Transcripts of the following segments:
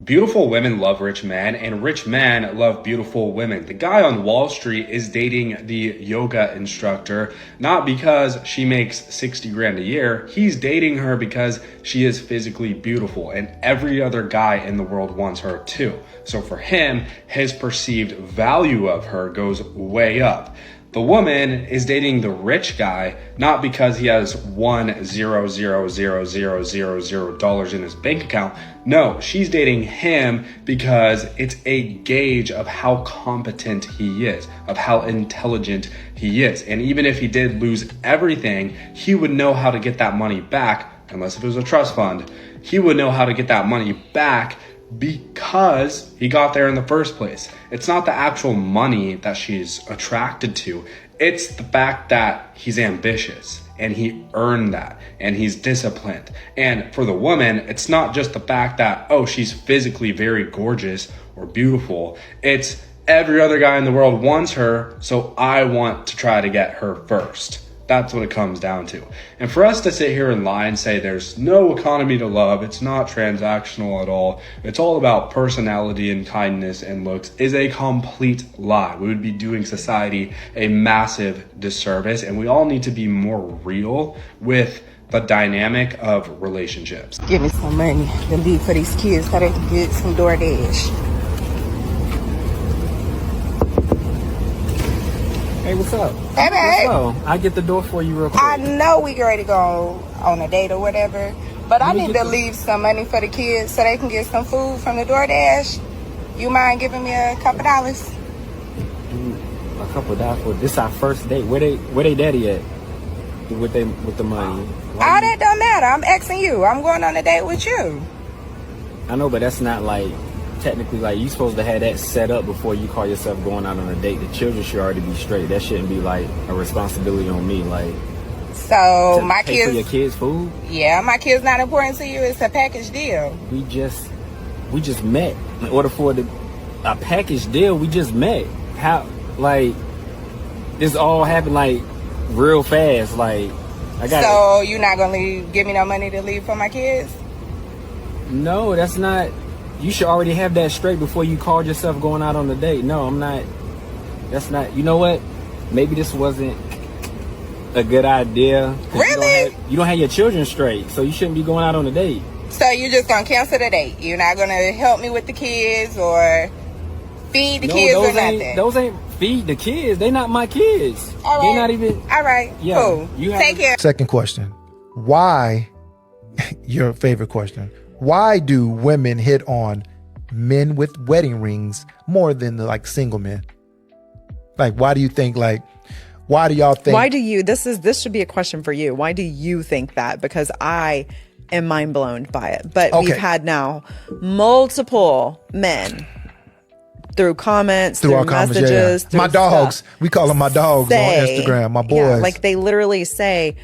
Beautiful women love rich men, and rich men love beautiful women. The guy on Wall Street is dating the yoga instructor, not because she makes 60 grand a year. He's dating her because she is physically beautiful, and every other guy in the world wants her too. So for him, his perceived value of her goes way up. The woman is dating the rich guy, not because he has $1,000,000 in his bank account. No, she's dating him because it's a gauge of how competent he is, of how intelligent he is. And even if he did lose everything, he would know how to get that money back, unless if it was a trust fund. He would know how to get that money back because he got there in the first place. It's not the actual money that she's attracted to. It's the fact that he's ambitious and he earned that and he's disciplined. And for the woman, it's not just the fact that, oh, she's physically very gorgeous or beautiful. It's every other guy in the world wants her, so I want to try to get her first. That's what it comes down to. And for us to sit here and lie and say there's no economy to love, it's not transactional at all, it's all about personality and kindness and looks, is a complete lie. We would be doing society a massive disservice, and we all need to be more real with the dynamic of relationships. Give me some money to leave for these kids so they can get some DoorDash. Hey, what's up? Hey, babe. So, I get the door for you real quick. I know we get ready to go on a date or whatever, but I need to leave some money for the kids so they can get some food from the DoorDash. You mind giving me a couple dollars? A couple dollars for this our first date. Where they daddy at? With the money. All that don't matter. I'm asking you. I'm going on a date with you. I know, but that's not like technically like you supposed to have that set up before you call yourself going out on a date. The children should already be straight. That shouldn't be like a responsibility on me. Like, so my pay kids for your kids' food. Yeah, my kids not important to you. It's a package deal. We just met. In order for a package deal, we just met. How like this all happened like real fast. Like I got. So you're not gonna give me no money to leave for my kids? No, that's not. You should already have that straight before you called yourself going out on a date. No, I'm not. That's not. You know what? Maybe this wasn't a good idea. Really? You don't have your children straight, so you shouldn't be going out on a date. So you're just gonna cancel the date? You're not gonna help me with the kids or feed the kids or nothing? Those ain't feed the kids. They not my kids. All right. They're not even. All right. Yeah, cool. Take care. Second question. Why, your favorite question, why do women hit on men with wedding rings more than the like single men? Like, why do you think why do y'all think? Why do you, this should be a question for you. Why do you think that? Because I am mind blown by it. But Okay. we've had now multiple men through comments, through our messages, comments, through my dogs. stuff, We call them my dogs on Instagram, my boys. Yeah, like they literally say,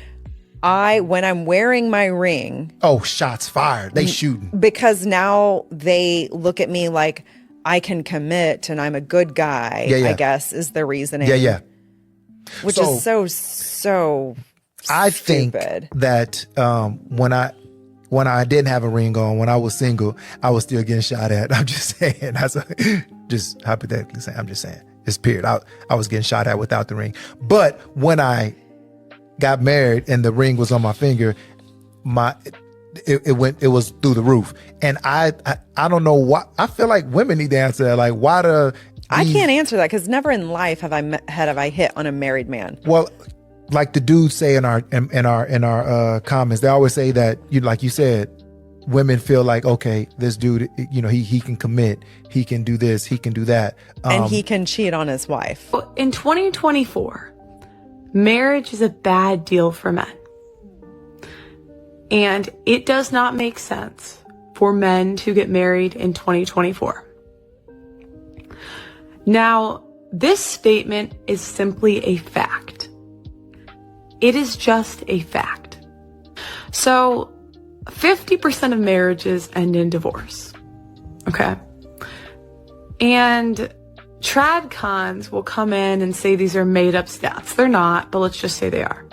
when I'm wearing my ring. Oh, shots fired. They shooting. Because now they look at me like I can commit and I'm a good guy, Yeah. I guess is the reasoning. Yeah. Which So, is so I stupid. think that when I didn't have a ring on, when I was single, I was still getting shot at. I'm just saying. Just hypothetically saying. I'm just saying. It's period. I was getting shot at without the ring. But when I got married and the ring was on my finger, it was through the roof. And I don't know why. I feel like women need to answer that. Like, why do I can't answer that because never in life have I hit on a married man. Well, like the dudes say in our comments, they always say that like you said, women feel like, okay, this dude, he can commit, he can do this, he can do that, and he can cheat on his wife. In 2024, marriage is a bad deal for men. And it does not make sense for men to get married in 2024. Now, this statement is simply a fact. It is just a fact. So, 50% of marriages end in divorce. Okay? And trad cons will come in and say these are made up stats. They're not, but let's just say they are.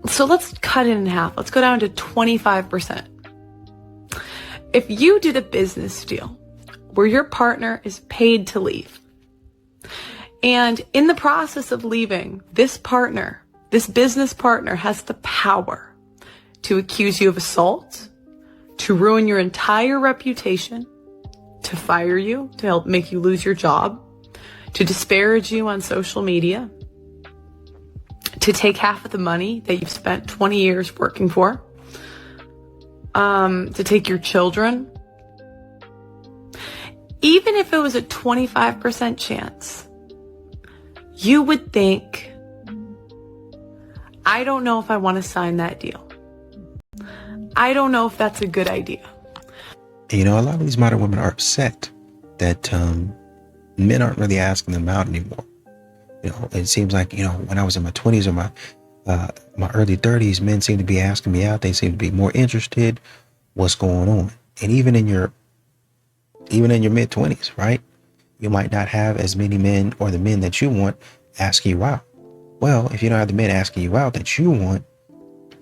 So let's cut it in half. Let's go down to 25%. if you did a business deal where your partner is paid to leave, and in the process of leaving, this business partner has the power to accuse you of assault, to ruin your entire reputation, to fire you, to help make you lose your job, to disparage you on social media, to take half of the money that you've spent 20 years working for, to take your children. Even if it was a 25% chance, you would think, I don't know if I want to sign that deal. I don't know if that's a good idea. You know, a lot of these modern women are upset that men aren't really asking them out anymore. You know, it seems like, you know, when I was in my 20s or my early 30s, men seem to be asking me out. They seem to be more interested. What's going on? And even in your mid 20s, right? You might not have as many men, or the men that you want, asking you out. Well, if you don't have the men asking you out that you want,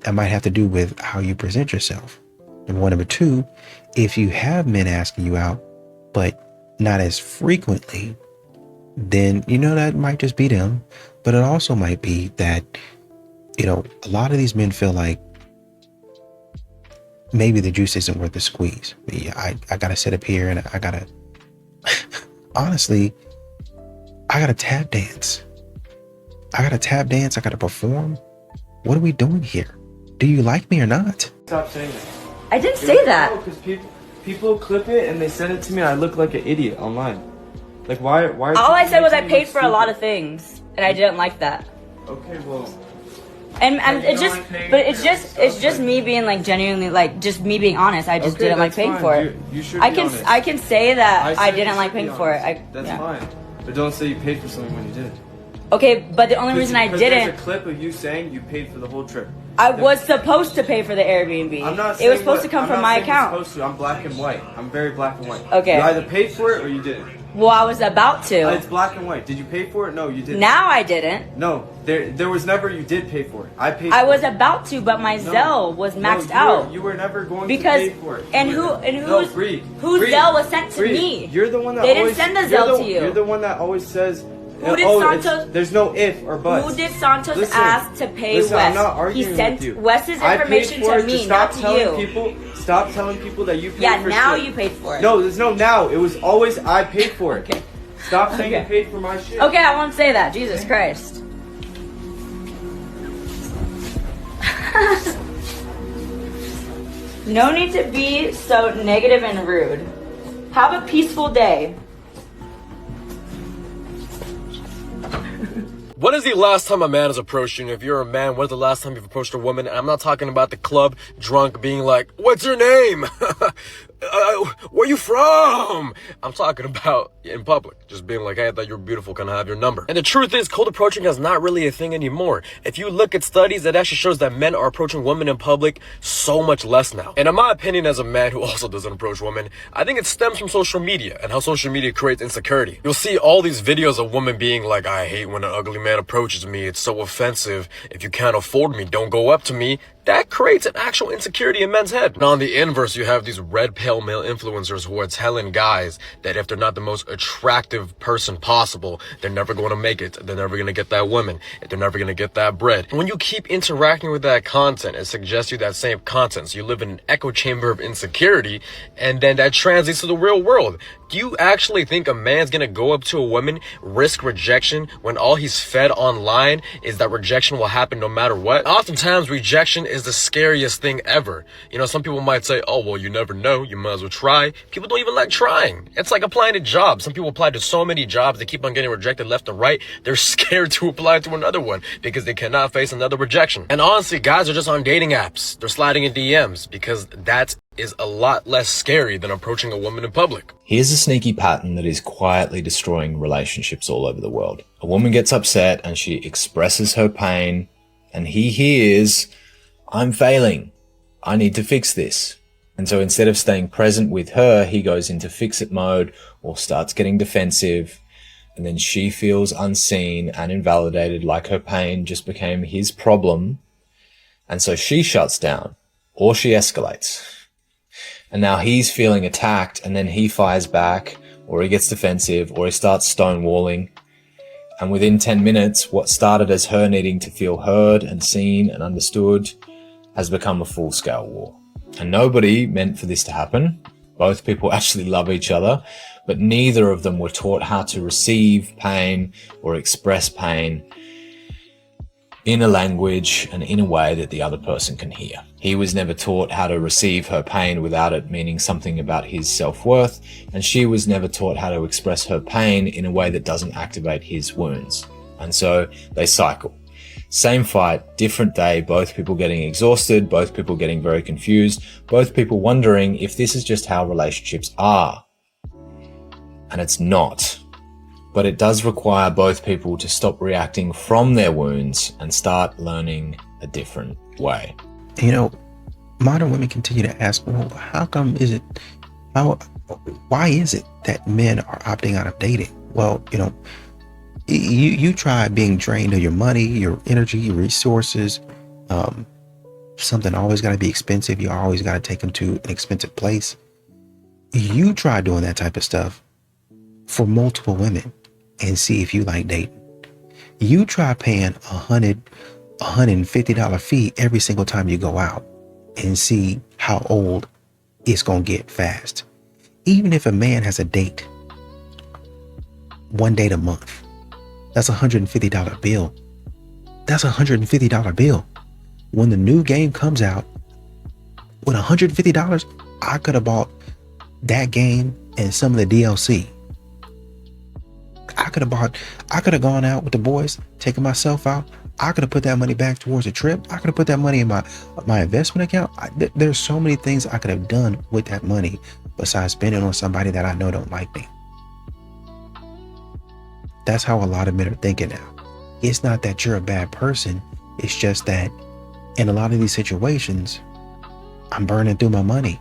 that might have to do with how you present yourself. Number one. Number two, if you have men asking you out, but not as frequently, then, you know, that might just be them. But it also might be that, you know, a lot of these men feel like maybe the juice isn't worth the squeeze. I got to sit up here and I got to, honestly, I got to tap dance. I got to perform. What are we doing here? Do you like me or not? Stop saying that. I didn't say that. Because people clip it and they send it to me and I look like an idiot online. Like, why? All I said was I paid for a lot of things and I didn't like that. Okay, well. And it's just me being like genuinely, like, just me being honest. I just didn't like paying for it. You should be honest. I can say that I didn't like paying for it. That's fine. But don't say you paid for something when you didn't. Okay, but the only reason I didn't. There's a clip of you saying you paid for the whole trip. I was supposed to pay for the Airbnb. I'm not. It was supposed to come from my account. Supposed to. I'm black and white. I'm very black and white. Okay. You either paid for it or you didn't. Well, I was about to. It's black and white. Did you pay for it? No, you didn't. Now I didn't. No, there was never you did pay for it. I paid. I was about to, but my Zelle was maxed out. You were never going to pay for it. Whose Zelle was sent to me? You're the one that they didn't send the Zelle to you. You're the one that always says. Who did Santos? There's no if or buts. Who did Santos ask to pay Wes? I'm not arguing he sent with you. Wes's information to me, not to you. Stop telling people that you paid for Yeah, now shit. you paid for it. No, there's no now. It was always I paid for it. Okay. Stop saying you paid for my shit. Okay, I won't say that. Jesus Christ. No need to be so negative and rude. Have a peaceful day. When is the last time a man has approached you? And if you're a man, when is the last time you've approached a woman? And I'm not talking about the club drunk being like, what's your name? Where you from? I'm talking about in public, just being like, hey, I thought you were beautiful, can I have your number? And the truth is, cold approaching is not really a thing anymore. If you look at studies, it actually shows that men are approaching women in public so much less now. And in my opinion, as a man who also doesn't approach women, I think it stems from social media and how social media creates insecurity. You'll see all these videos of women being like, I hate when an ugly man approaches me, it's so offensive. If you can't afford me, don't go up to me. That creates an actual insecurity in men's head. And on the inverse, you have these red pill male influencers who are telling guys that if they're not the most attractive person possible, they're never going to make it. They're never going to get that woman. They're never going to get that bread. And when you keep interacting with that content, it suggests you that same content. So you live in an echo chamber of insecurity, and then that translates to the real world. Do you actually think a man's going to go up to a woman, risk rejection, when all he's fed online is that rejection will happen no matter what? Oftentimes, rejection is the scariest thing ever. You know, some people might say, oh, well, you never know. You might as well try. People don't even like trying. It's like applying to jobs. Some people apply to so many jobs. They keep on getting rejected left and right. They're scared to apply to another one because they cannot face another rejection. And honestly, guys are just on dating apps. They're sliding in DMs because that is a lot less scary than approaching a woman in public. Here's a sneaky pattern that is quietly destroying relationships all over the world. A woman gets upset and she expresses her pain, and he hears, I'm failing. I need to fix this. And so instead of staying present with her, he goes into fix-it mode or starts getting defensive. And then she feels unseen and invalidated, like her pain just became his problem. And so she shuts down or she escalates. And now he's feeling attacked, and then he fires back, or he gets defensive, or he starts stonewalling. And within 10 minutes, what started as her needing to feel heard and seen and understood has become a full-scale war. And nobody meant for this to happen. Both people actually love each other, but neither of them were taught how to receive pain or express pain in a language and in a way that the other person can hear. He was never taught how to receive her pain without it meaning something about his self-worth, and she was never taught how to express her pain in a way that doesn't activate his wounds. And so they cycle. Same fight, different day, both people getting exhausted, both people getting very confused, both people wondering if this is just how relationships are. And it's not. But it does require both people to stop reacting from their wounds and start learning a different way. You know, modern women continue to ask, well, why is it that men are opting out of dating? Well, you know, you try being drained of your money, your energy, your resources. Something always got to be expensive. You always got to take them to an expensive place. You try doing that type of stuff for multiple women and see if you like dating. You try paying $150 fee every single time you go out and see how old it's gonna get fast. Even if a man has a date, one date a month, that's $150 bill. That's $150 bill. When the new game comes out, with $150, I could have bought that game and some of the DLC. I could have gone out with the boys, taken myself out. I could have put that money back towards a trip. I could have put that money in my investment account. There's so many things I could have done with that money besides spending on somebody that I know don't like me. That's how a lot of men are thinking now. It's not that you're a bad person. It's just that in a lot of these situations, I'm burning through my money.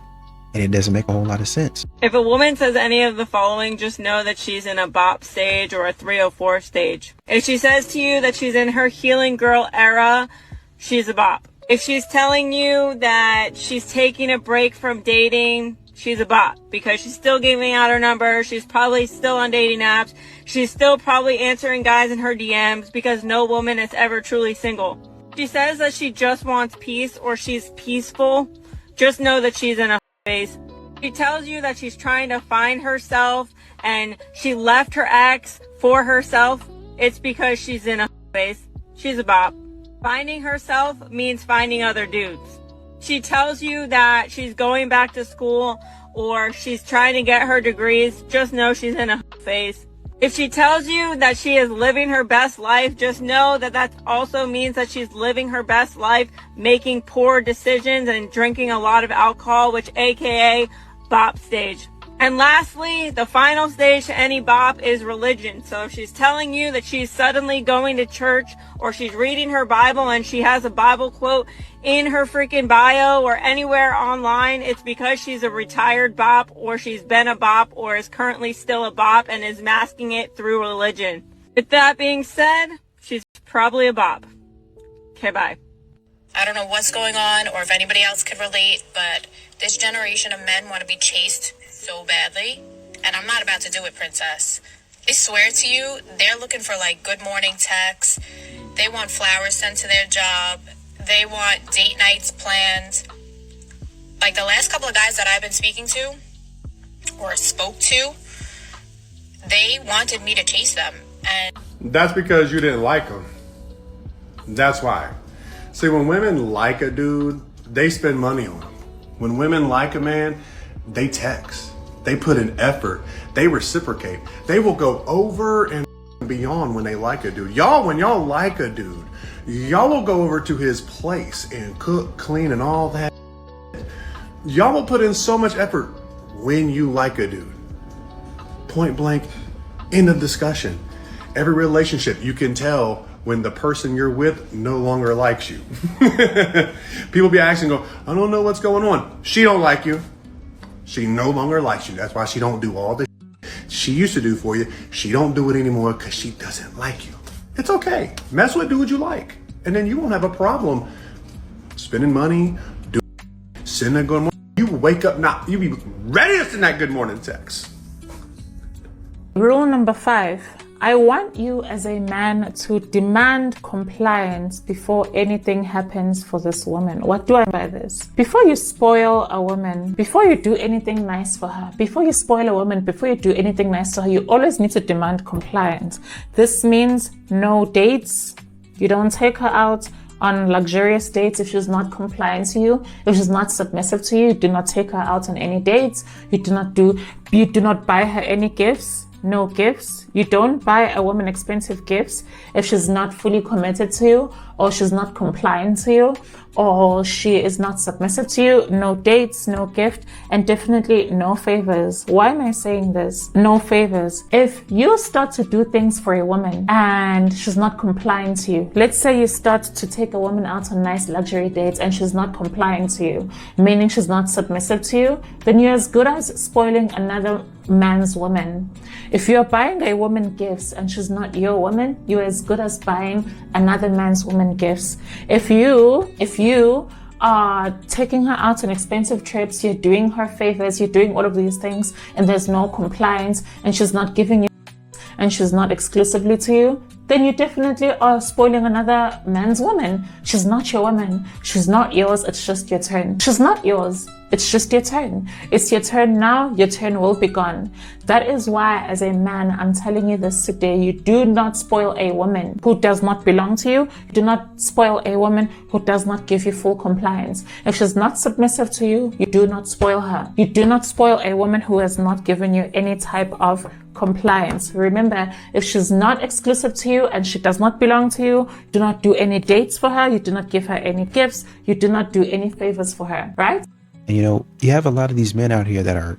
And it doesn't make a whole lot of sense. If a woman says any of the following, just know that she's in a bop stage or a 304 stage. If she says to you that she's in her healing girl era, she's a bop. If she's telling you that she's taking a break from dating, she's a bop because she's still giving out her number. She's probably still on dating apps. She's still probably answering guys in her DMs because no woman is ever truly single. If she says that she just wants peace or she's peaceful, just know that she's in a phase. She tells you that she's trying to find herself and she left her ex for herself. It's because she's in a phase. She's a bop. Finding herself means finding other dudes. She tells you that she's going back to school or she's trying to get her degrees. Just know she's in a phase. If she tells you that she is living her best life, just know that that also means that she's living her best life, making poor decisions and drinking a lot of alcohol, which aka bop stage. And lastly, the final stage to any bop is religion. So if she's telling you that she's suddenly going to church or she's reading her Bible and she has a Bible quote in her freaking bio or anywhere online, it's because she's a retired bop or she's been a bop or is currently still a bop and is masking it through religion. With that being said, she's probably a bop. Okay, bye. I don't know what's going on or if anybody else could relate, but this generation of men want to be chased so badly. And I'm not about to do it, princess. I swear to you, they're looking for like good morning texts. They want flowers sent to their job. They want date nights planned. Like the last couple of guys that I've been speaking to or spoke to, they wanted me to chase them. And that's because you didn't like them. That's why. See, when women like a dude, they spend money on him. When women like a man, they text. They put in effort. They reciprocate. They will go over and beyond when they like a dude. Y'all, when y'all like a dude, y'all will go over to his place and cook, clean, and all that. Y'all will put in so much effort when you like a dude. Point blank, end of discussion. Every relationship, you can tell when the person you're with no longer likes you. People be asking, go, I don't know what's going on. She don't like you. She no longer likes you. That's why she don't do all the she used to do for you. She don't do it anymore because she doesn't like you. It's okay. Mess with dude you like. And then you won't have a problem spending money, sending a good morning. You wake up now. You be ready to send that good morning text. Rule number 5. I want you as a man to demand compliance before anything happens for this woman. What do I mean by this? Before you spoil a woman, before you do anything nice for her, before you spoil a woman, before you do anything nice to her, you always need to demand compliance. This means no dates. You don't take her out on luxurious dates if she's not compliant to you, if she's not submissive to you. You do not take her out on any dates. You do not buy her any gifts. No gifts. You don't buy a woman expensive gifts if she's not fully committed to you, or she's not compliant to you, or she is not submissive to you. No dates, no gift, and definitely no favors. Why am I saying this? No favors. If you start to do things for a woman and she's not compliant to you, let's say you start to take a woman out on nice luxury dates and she's not compliant to you, meaning she's not submissive to you, then you're as good as spoiling another man's woman. If you're buying a woman gifts and she's not your woman, you're as good as buying another man's woman gifts. If you are taking her out on expensive trips, you're doing her favors, you're doing all of these things, and there's no compliance, and she's not giving you, and she's not exclusively to you, then you definitely are spoiling another man's woman. She's not your woman. She's not yours. It's just your turn. She's not yours. It's just your turn. It's your turn now. Your turn will be gone. That is why, as a man, I'm telling you this today. You do not spoil a woman who does not belong to you. You do not spoil a woman who does not give you full compliance. If she's not submissive to you, you do not spoil her. You do not spoil a woman who has not given you any type of compliance. Remember, if she's not exclusive to you and she does not belong to you, do not do any dates for her. You do not give her any gifts. You do not do any favors for her, right? And you have a lot of these men out here that are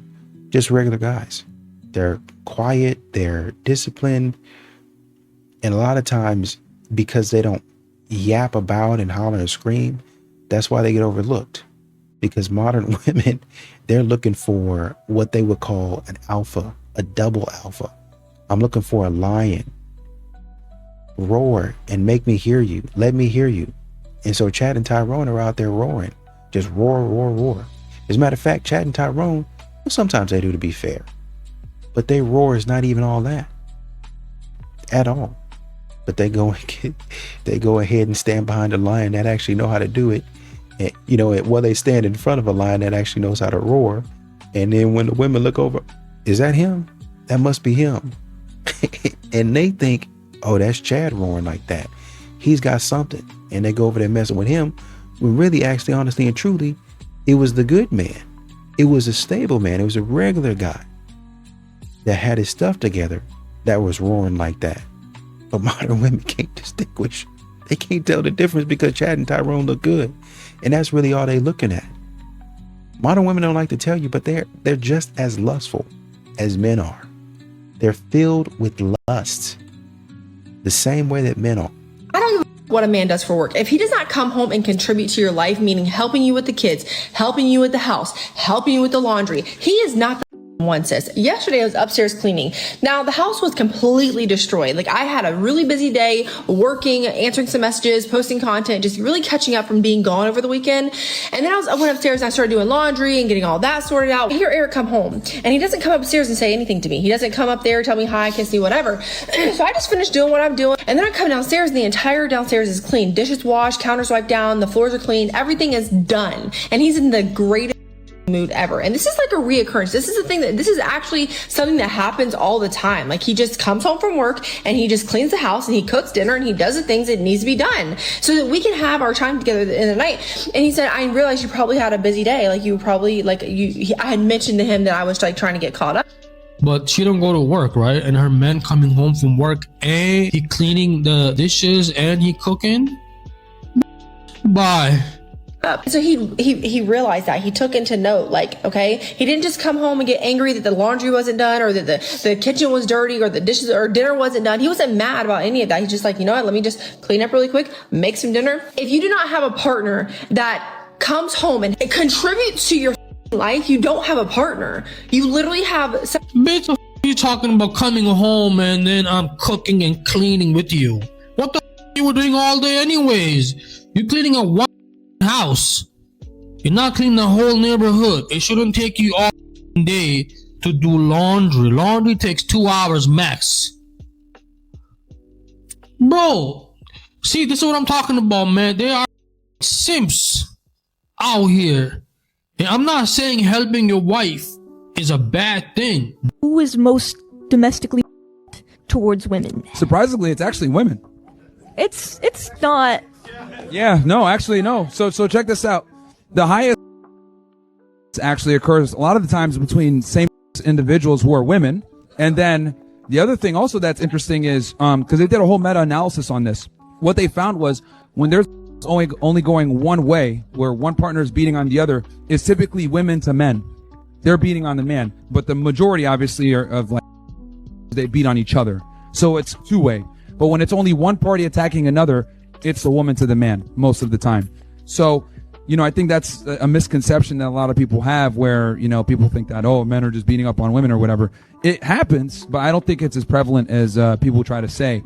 just regular guys. They're quiet, they're disciplined, and a lot of times because they don't yap about and holler and scream, that's why they get overlooked. Because modern women, they're looking for what they would call an alpha, a double alpha. I'm looking for a lion. Roar and make me hear you. Let me hear you. And so Chad and Tyrone are out there roaring. Just roar, roar, roar. As a matter of fact, Chad and Tyrone, sometimes they do, to be fair. But their roar is not even all that. At all. But they go ahead and stand behind a lion that actually know how to do it. And, they stand in front of a lion that actually knows how to roar. And then when the women look over, is that him? That must be him. And they think, oh, that's Chad roaring like that. He's got something. And they go over there messing with him. When really, actually, honestly and truly, it was the good man. It was a stable man. It was a regular guy that had his stuff together that was roaring like that. But modern women can't distinguish. They can't tell the difference because Chad and Tyrone look good. And that's really all they're looking at. Modern women don't like to tell you, but they're just as lustful as men are. They're filled with lust the same way that men are. I don't know what a man does for work. If he does not come home and contribute to your life, meaning helping you with the kids, helping you with the house, helping you with the laundry, he is not the one, sis. Yesterday I was upstairs cleaning. Now the house was completely destroyed. Like, I had a really busy day working, answering some messages, posting content, just really catching up from being gone over the weekend. And then I went upstairs and I started doing laundry and getting all that sorted out. I hear Eric come home and he doesn't come upstairs and say anything to me. He doesn't come up there, tell me hi, kiss me, whatever. So I just finished doing what I'm doing. And then I come downstairs and the entire downstairs is clean. Dishes washed, counters wiped down, the floors are clean, everything is done. And he's in the greatest mood ever. And this is like a reoccurrence. This is actually something that happens all the time. Like, he just comes home from work and he just cleans the house and he cooks dinner and he does the things that needs to be done so that we can have our time together in the night. And he said, I realized you probably had a busy day. Like, you probably, I had mentioned to him that I was like trying to get caught up. But she don't go to work, right? And her man coming home from work and he cleaning the dishes and he cooking? Bye. So he realized that. He took into note, like, okay, he didn't just come home and get angry that the laundry wasn't done or that the kitchen was dirty or the dishes or dinner wasn't done. He wasn't mad about any of that. He's just like, you know what, let me just clean up really quick, make some dinner. If you do not have a partner that comes home and contributes to your life, you don't have a partner. You literally have... Bitch, what you talking about coming home and then I'm cooking and cleaning with you? What the you were doing all day anyways? You cleaning a house. You're not cleaning the whole neighborhood. It shouldn't take you all day to do laundry. Laundry takes 2 hours max. Bro, see, this is what I'm talking about, man. There are simps out here. And I'm not saying helping your wife is a bad thing. Who is most domestically towards women? Surprisingly, it's actually women. It's not. Yeah, no, actually, no. So check this out. The highest actually occurs a lot of the times between same individuals who are women. And then the other thing also that's interesting is, because they did a whole meta-analysis on this. What they found was when there's only going one way, where one partner is beating on the other, is typically women to men. They're beating on the man. But the majority, obviously, are of like, they beat on each other. So it's two-way. But when it's only one party attacking another, it's the woman to the man most of the time. So, you know, I think that's a misconception that a lot of people have where, you know, people think that, oh, men are just beating up on women or whatever. It happens, but I don't think it's as prevalent as people try to say.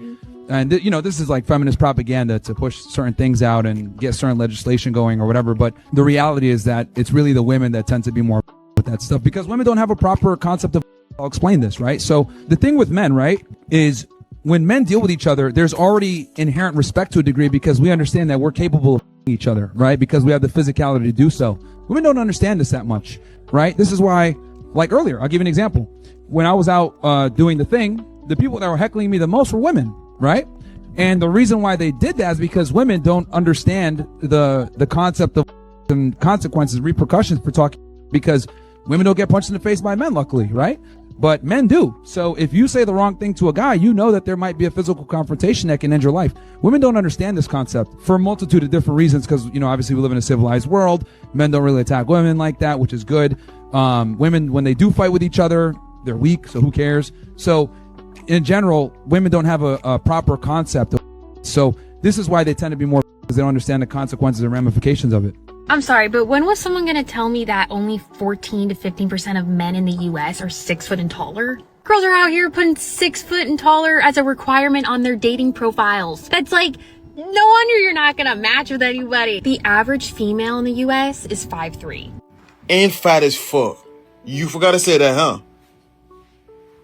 And, you know, this is like feminist propaganda to push certain things out and get certain legislation going or whatever. But the reality is that it's really the women that tend to be more with that stuff because women don't have a proper concept of, I'll explain this, right? So the thing with men, right, is when men deal with each other, there's already inherent respect to a degree because we understand that we're capable of each other, right? Because we have the physicality to do so. Women don't understand this that much, right? This is why, like earlier, I'll give you an example. When I was out doing the thing, the people that were heckling me the most were women, right? And the reason why they did that is because women don't understand the concept of and consequences, repercussions for talking, because women don't get punched in the face by men, luckily, right? But men do. So if you say the wrong thing to a guy, you know that there might be a physical confrontation that can end your life. Women don't understand this concept for a multitude of different reasons because, you know, obviously we live in a civilized world. Men don't really attack women like that, which is good. Women, when they do fight with each other, they're weak, so who cares? So in general, women don't have a proper concept. So this is why they tend to be more, because they don't understand the consequences and ramifications of it. I'm sorry, but when was someone gonna tell me that only 14 to 15% of men in the US are 6 foot and taller? Girls are out here putting 6 foot and taller as a requirement on their dating profiles. That's like, no wonder you're not gonna match with anybody. The average female in the US is 5'3". And fat as fuck. You forgot to say that, huh?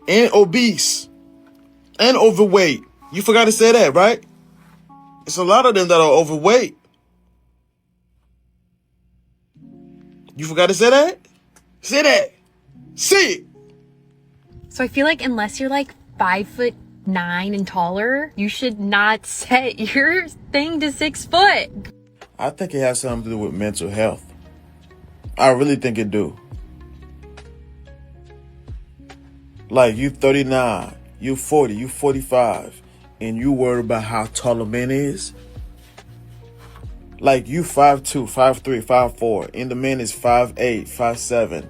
And obese. And overweight. You forgot to say that, right? It's a lot of them that are overweight. You forgot to say that? Say that. Say it. So I feel like unless you're like 5'9" and taller, you should not set your thing to 6 foot. I think it has something to do with mental health. I really think it do. Like you 39, you 40, you 45, and you worry about how tall a man is. Like you 5'2", 5'3", 5'4", and the man is 5'8", 5'7",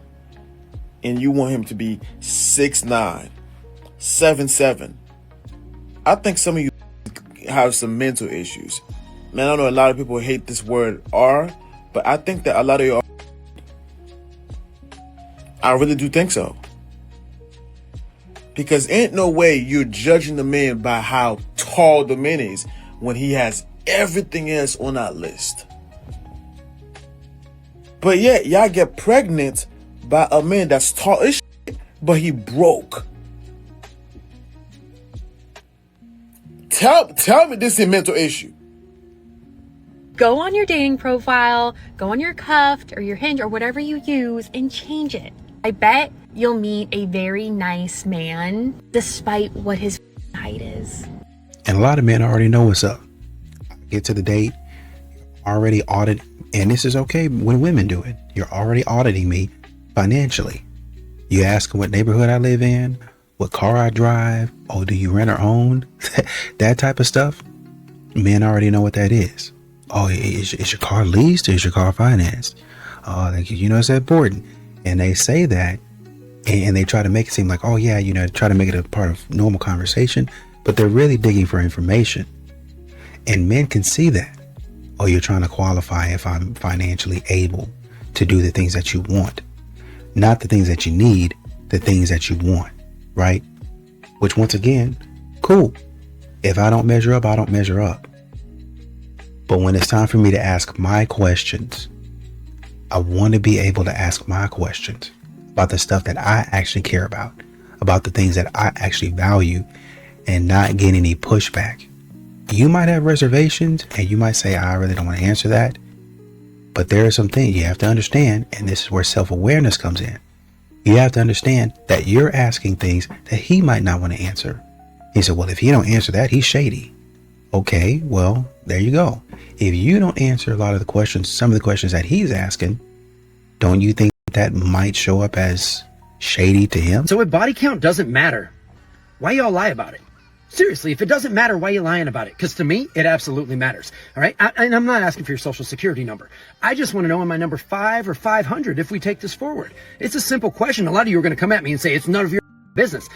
and you want him to be 6'9", 7'7". I think some of you have some mental issues. Man, I know a lot of people hate this word "are," but I think that a lot of you are. I really do think so. Because ain't no way you're judging the man by how tall the man is when he has everything else on that list. But yet, y'all get pregnant by a man that's tall as shit, but he broke. Tell me this is a mental issue. Go on your dating profile, go on your Cuffed or your Hinge or whatever you use and change it. I bet you'll meet a very nice man despite what his height is. And a lot of men already know what's up. Get to the date, already audit, and this is okay when women do it. You're already auditing me financially. You ask what neighborhood I live in, what car I drive, oh, do you rent or own? That type of stuff. Men already know what that is. Oh, is your car leased or is your car financed? Oh, you know, it's important. And they say that and they try to make it seem like, oh yeah, you know, try to make it a part of normal conversation, but they're really digging for information. And men can see that. Oh, you're trying to qualify if I'm financially able to do the things that you want. Not the things that you need, the things that you want, right? Which once again, cool. If I don't measure up, I don't measure up. But when it's time for me to ask my questions, I want to be able to ask my questions about the stuff that I actually care about the things that I actually value, and not get any pushback. You might have reservations and you might say, I really don't want to answer that. But there are some things you have to understand, and this is where self-awareness comes in. You have to understand that you're asking things that he might not want to answer. He said, well, if he don't answer that, he's shady. Okay, well, there you go. If you don't answer a lot of the questions, some of the questions that he's asking, don't you think that might show up as shady to him? So if body count doesn't matter, why y'all lie about it? Seriously, if it doesn't matter, why are you lying about it? Because to me, it absolutely matters. All right. And I'm not asking for your social security number. I just want to know, am I number 5 or 500 if we take this forward? It's a simple question. A lot of you are going to come at me and say, it's none of your business.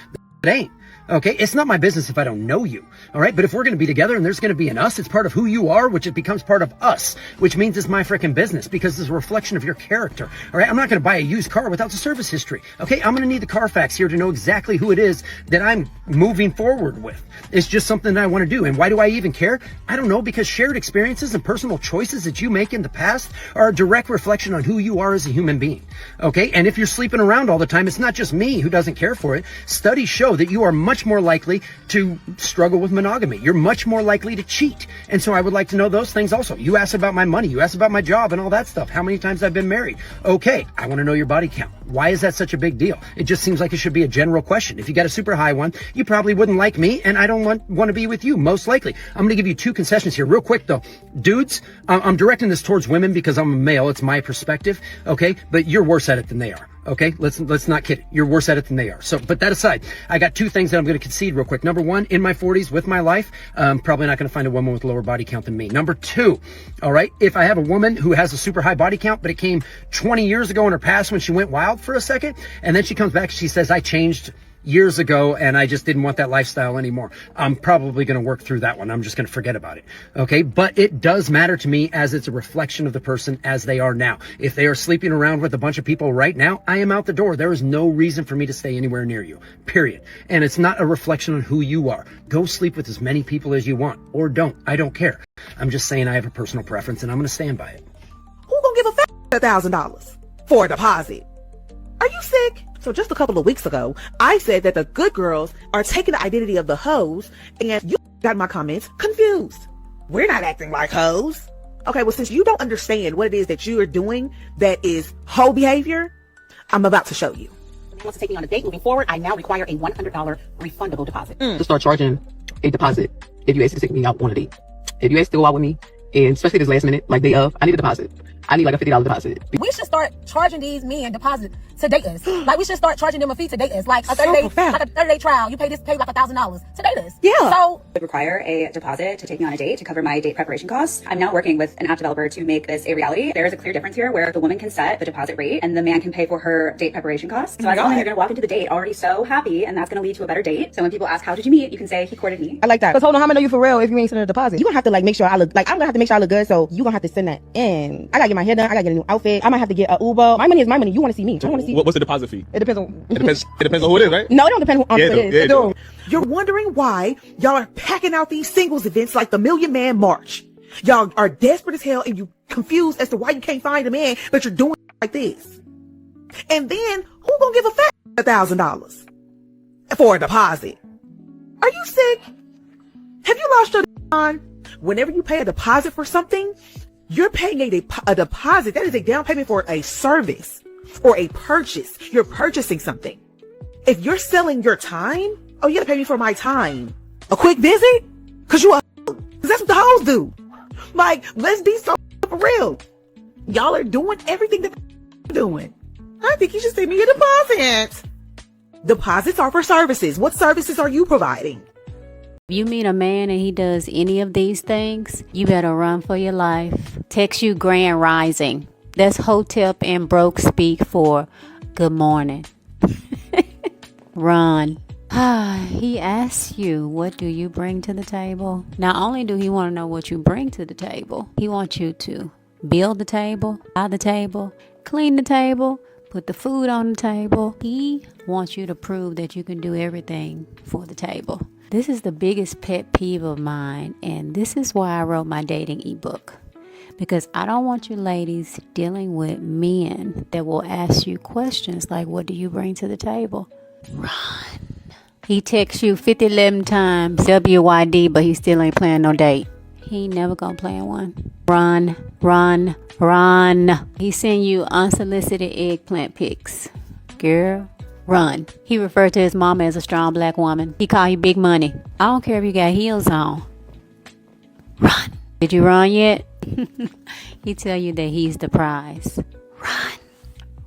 It ain't. Okay, it's not my business if I don't know you. All right, but if we're going to be together and there's going to be an us, it's part of who you are, which it becomes part of us, which means it's my freaking business because it's a reflection of your character. All right, I'm not going to buy a used car without the service history. Okay, I'm going to need the Carfax here to know exactly who it is that I'm moving forward with. It's just something that I want to do. And why do I even care? I don't know, because shared experiences and personal choices that you make in the past are a direct reflection on who you are as a human being. Okay, and if you're sleeping around all the time, it's not just me who doesn't care for it. Studies show that you are much more likely to struggle with monogamy. You're much more likely to cheat. And so I would like to know those things also. You asked about my money. You asked about my job and all that stuff. How many times I've been married. Okay, I want to know your body count. Why is that such a big deal? It just seems like it should be a general question. If you got a super high one, you probably wouldn't like me, and I don't want to be with you, most likely. I'm going to give you 2 concessions here real quick, though. Dudes, I'm directing this towards women because I'm a male. It's my perspective, okay? But you're worse at it than they are. Okay, let's not kid. You're worse at it than they are. So, but that aside, I got 2 things that I'm going to concede real quick. Number 1, in my 40s with my life, probably not going to find a woman with lower body count than me. Number 2, all right, if I have a woman who has a super high body count, but it came 20 years ago in her past when she went wild for a second, and then she comes back and she says, I changed years ago and I just didn't want that lifestyle anymore. I'm probably going to work through that one. I'm just going to forget about it. Okay. But it does matter to me as it's a reflection of the person as they are now. If they are sleeping around with a bunch of people right now, I am out the door. There is no reason for me to stay anywhere near you, period. And it's not a reflection on who you are. Go sleep with as many people as you want, or don't. I don't care. I'm just saying I have a personal preference and I'm going to stand by it. Who gonna give a $1,000 for a deposit? Are you sick? So just a couple of weeks ago, I said that the good girls are taking the identity of the hoes, and you got my comments confused. We're not acting like hoes. Okay, well, since you don't understand what it is that you are doing that is hoe behavior, I'm about to show you. If you want to take me on a date moving forward, I now require a $100 refundable deposit. To start charging a deposit if you ask to take me out on a date. If you ask to go out with me, and especially this last minute, like day of, I need a deposit. I need like a $50 deposit. We should start charging these men deposit to date us. Like we should start charging them a fee to date us. Like a 30-day trial. You pay like $1,000 to date us. Yeah. So would require a deposit to take me on a date to cover my date preparation costs. I'm now working with an app developer to make this a reality. There is a clear difference here where the woman can set the deposit rate and the man can pay for her date preparation costs. So as long as you're going to walk into the date already so happy, and that's going to lead to a better date. So when people ask, how did you meet? You can say, he courted me. I like that. Because hold on, how am I know you for real if you ain't sending a deposit? You gonna have to like make sure I look, like I'm gonna have to make sure I look good, so you gonna have to send that in. I gotta get my hair done, I gotta get a new outfit, I might have to get a Uber. My money is my money, you wanna see me. I wanna see. What's the deposit fee? It depends on it depends on who it is, right? No, it don't depend on who it is. Yeah, You're wondering why y'all are packing out these singles events like the Million Man March. Y'all are desperate as hell and you confused as to why you can't find a man, but you're doing like this. And then who gonna give a fat $1,000 for a deposit? Are you sick? Have you lost your mind? Whenever you pay a deposit for something, you're paying a deposit. That is a down payment for a service or a purchase. You're purchasing something. If you're selling your time, oh, you gotta pay me for my time. A quick visit? Cause you a hoe. Cause that's what the hoes do. Like, let's be so for real. Y'all are doing everything that doing. I think you should send me a deposit. Deposits are for services. What services are you providing? If you meet a man and he does any of these things, you better run for your life. Text you Grand Rising. That's Hotep and Broke speak for good morning. Run. He asks you, what do you bring to the table? Not only do he want to know what you bring to the table, he wants you to build the table, buy the table, clean the table, put the food on the table. He wants you to prove that you can do everything for the table. This is the biggest pet peeve of mine, and this is why I wrote my dating ebook. Because I don't want you ladies dealing with men that will ask you questions like, what do you bring to the table? Run. He texts you 50-11 times WYD, but he still ain't playing no date. He ain't never gonna plan one. Run, run, run. He send you unsolicited eggplant pics. Girl, run. He referred to his mama as a strong black woman. He call you big money. I don't care if you got heels on. Run. Did you run yet? He tell you that he's the prize. Run.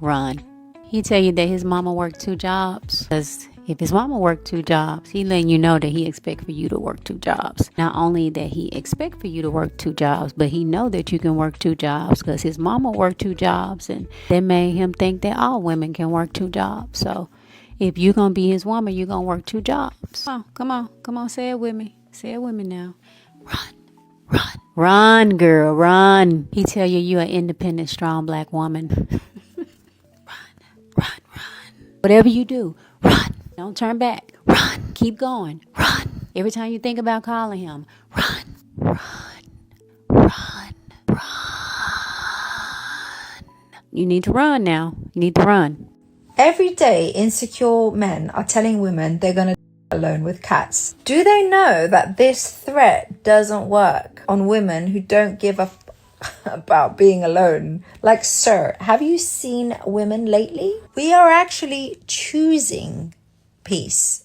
Run. He tell you that his mama worked 2 jobs. Because if his mama worked 2 jobs, he letting you know that he expect for you to work 2 jobs. Not only that he expect for you to work 2 jobs, but he know that you can work 2 jobs because his mama worked 2 jobs, and that made him think that all women can work 2 jobs. So if you gonna be his woman, you gonna work 2 jobs. Come on, say it with me. Say it with me now. Run. Run. Run, girl, run. He tell you you're an independent, strong black woman. Run. Whatever you do, run. Don't turn back. Run. Keep going. Run. Every time you think about calling him, run. You need to run now. You need to run. Every day, insecure men are telling women they're gonna alone with cats. Do they know that this threat doesn't work on women who don't give a about being alone? Like, sir, have you seen women lately? We are actually choosing peace.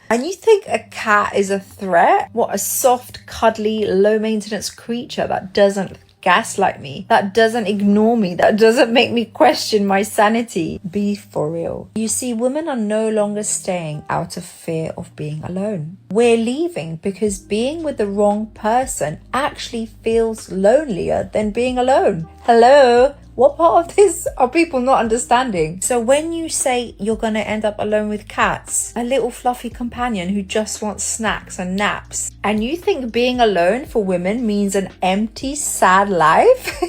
And you think a cat is a threat? What, a soft, cuddly, low maintenance creature that doesn't gaslight me, that doesn't ignore me, that doesn't make me question my sanity? Be for real. You see, women are no longer staying out of fear of being alone. We're leaving because being with the wrong person actually feels lonelier than being alone. Hello? What part of this are people not understanding? So when you say you're going to end up alone with cats, a little fluffy companion who just wants snacks and naps, and you think being alone for women means an empty, sad life?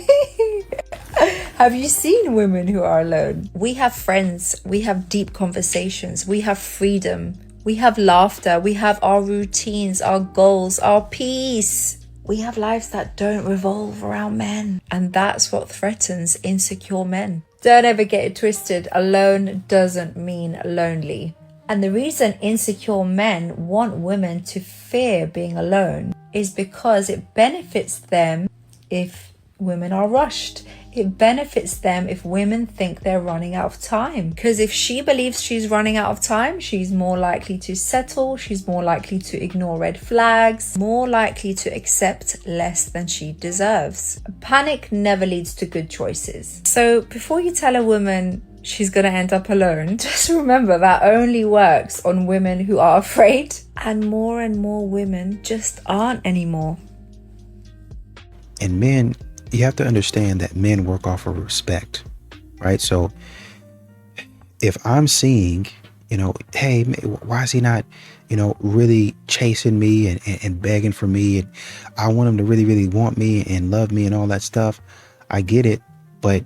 Have you seen women who are alone? We have friends, we have deep conversations, we have freedom, we have laughter, we have our routines, our goals, our peace. We have lives that don't revolve around men, and that's what threatens insecure men. Don't ever get it twisted. Alone doesn't mean lonely. And the reason insecure men want women to fear being alone is because it benefits them if women are rushed. It benefits them if women think they're running out of time. Because if she believes she's running out of time, she's more likely to settle, she's more likely to ignore red flags, more likely to accept less than she deserves. Panic never leads to good choices. So before you tell a woman she's gonna end up alone, just remember that only works on women who are afraid, and more women just aren't anymore. And men, you have to understand that men work off of respect, right? So if I'm seeing, hey, why is he not, really chasing me and begging for me, and I want him to really, really want me and love me and all that stuff, I get it. But,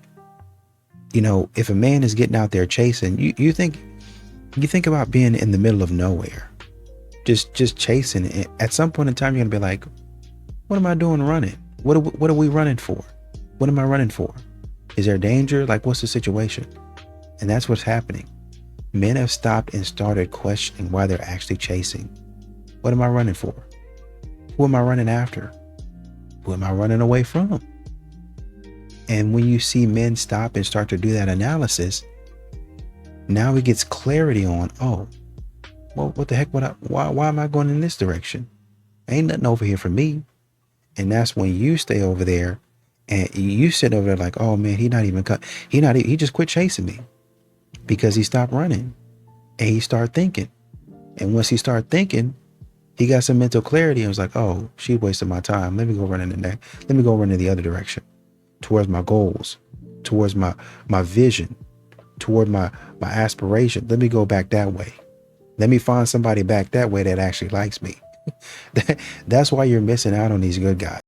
if a man is getting out there chasing, you think about being in the middle of nowhere, just chasing. At some point in time, you're gonna be like, what am I doing running? What are we running for? What am I running for? Is there danger? Like, what's the situation? And that's what's happening. Men have stopped and started questioning why they're actually chasing. What am I running for? Who am I running after? Who am I running away from? And when you see men stop and start to do that analysis, now it gets clarity on, oh, well, what the heck? Why am I going in this direction? Ain't nothing over here for me. And that's when you stay over there and you sit over there like, oh man, he just quit chasing me because he stopped running and he started thinking. And once he started thinking, he got some mental clarity and was like, oh, she wasted my time. Let me go run in the other direction, towards my goals, towards my vision, toward my aspiration. Let me go back that way. Let me find somebody back that way that actually likes me. That's why you're missing out on these good guys.